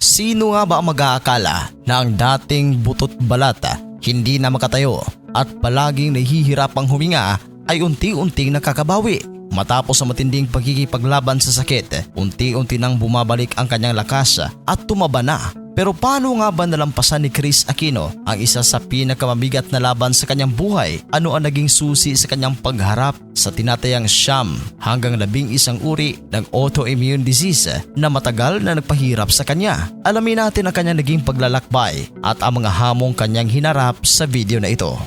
Sino nga ba ang mag-aakala na ang dating butot balat, hindi na makatayo at palaging nahihirapang huminga ay unti-unting nakakabawi? Matapos ang matinding pagkikipaglaban sa sakit, unti-unti nang bumabalik ang kanyang lakas at tumaba na. Pero paano nga ba nalampasan ni Kris Aquino ang isa sa pinakamabigat na laban sa kanyang buhay? Ano ang naging susi sa kanyang pagharap sa tinatayang 9 hanggang 11 uri ng autoimmune disease na matagal na nagpahirap sa kanya? Alamin natin ang kanyang naging paglalakbay at ang mga hamong kanyang hinarap sa video na ito.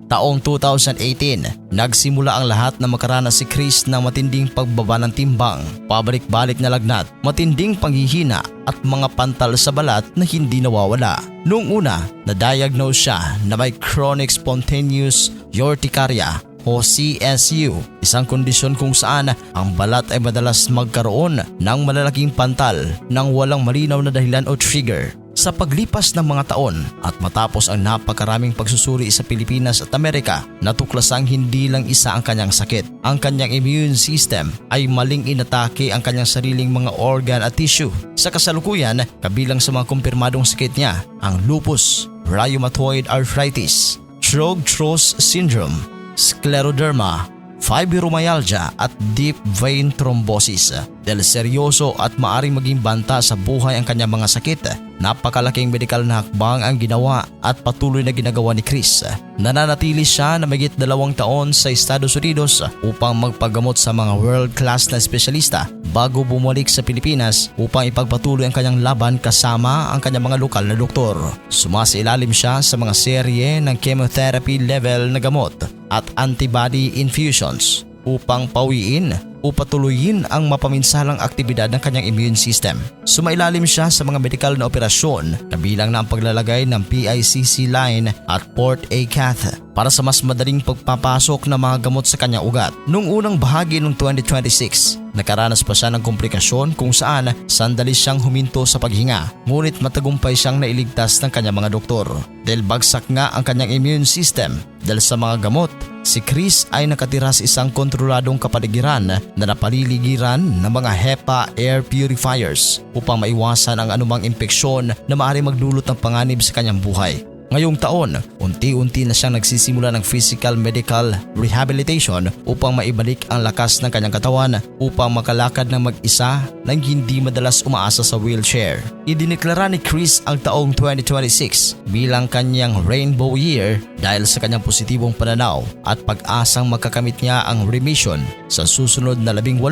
Taong 2018, nagsimula ang lahat na makaranas si Kris ng matinding pagbaba ng timbang, pabalik-balik na lagnat, matinding panghihina at mga pantal sa balat na hindi nawawala. Noong una, na-diagnose siya na may chronic spontaneous urticaria o CSU, isang kondisyon kung saan ang balat ay madalas magkaroon ng malalaking pantal nang walang malinaw na dahilan o trigger. Sa paglipas ng mga taon at matapos ang napakaraming pagsusuri sa Pilipinas at Amerika, natuklasang hindi lang isa ang kanyang sakit. Ang kanyang immune system ay maling inatake ang kanyang sariling mga organ at tissue. Sa kasalukuyan, kabilang sa mga kumpirmadong sakit niya ang lupus, rheumatoid arthritis, Trog-Strauss syndrome, scleroderma, fibromyalgia at deep vein thrombosis. Dahil seryoso at maaring maging banta sa buhay ang kanyang mga sakit, napakalaking medikal na hakbang ang ginawa at patuloy na ginagawa ni Kris. Nananatili siya na mahigit 2 taon sa Estados Unidos upang magpagamot sa mga world-class na espesyalista bago bumalik sa Pilipinas upang ipagpatuloy ang kanyang laban kasama ang kanyang mga lokal na doktor. Sumasailalim siya sa mga serye ng chemotherapy level na gamot at antibody infusions upang pawiin o patuloyin ang mapaminsalang aktibidad ng kanyang immune system. Sumailalim siya sa mga medikal na operasyon kabilang na ang paglalagay ng PICC line at port A cath para sa mas madaling pagpapasok ng mga gamot sa kanyang ugat. Noong unang bahagi ng 2026, nakaranas pa siya ng komplikasyon kung saan sandali siyang huminto sa paghinga, ngunit matagumpay siyang nailigtas ng kanyang mga doktor. Dahil bagsak nga ang kanyang immune system dahil sa mga gamot, si Kris ay nakatira sa isang kontroladong kapaligiran na napaliligiran ng mga HEPA air purifiers upang maiwasan ang anumang impeksyon na maaaring magdulot ng panganib sa kanyang buhay. Ngayong taon, unti-unti na siyang nagsisimula ng physical medical rehabilitation upang maibalik ang lakas ng kanyang katawan upang makalakad ng mag-isa nang hindi madalas umaasa sa wheelchair. Idineklara ni Kris ang taong 2026 bilang kanyang rainbow year dahil sa kanyang positibong pananaw at pag-asang magkakamit niya ang remission sa susunod na 18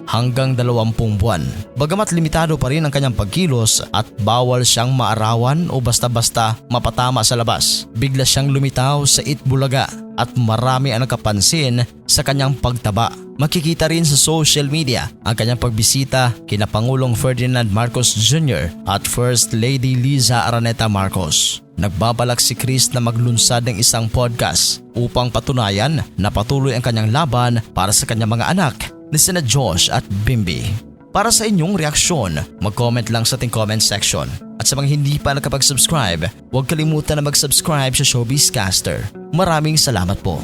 hanggang 20 buwan. Bagamat limitado pa rin ang kanyang pagkilos at bawal siyang maarawan o basta-basta mapatama sa labas, bigla siyang lumitaw sa Itbulaga at marami ang nakapansin sa kanyang pagtaba. Makikita rin sa social media ang kanyang pagbisita kina Pangulong Ferdinand Marcos Jr. at First Lady Liza Araneta Marcos. Nagbabalak si Kris na maglunsad ng isang podcast upang patunayan na patuloy ang kanyang laban para sa kanyang mga anak ni sina Josh at Bimby. Para sa inyong reaksyon, mag-comment lang sa ating comment section. At sa mga hindi pa nakapag-subscribe, huwag kalimutan na mag-subscribe sa Showbiz Caster. Maraming salamat po.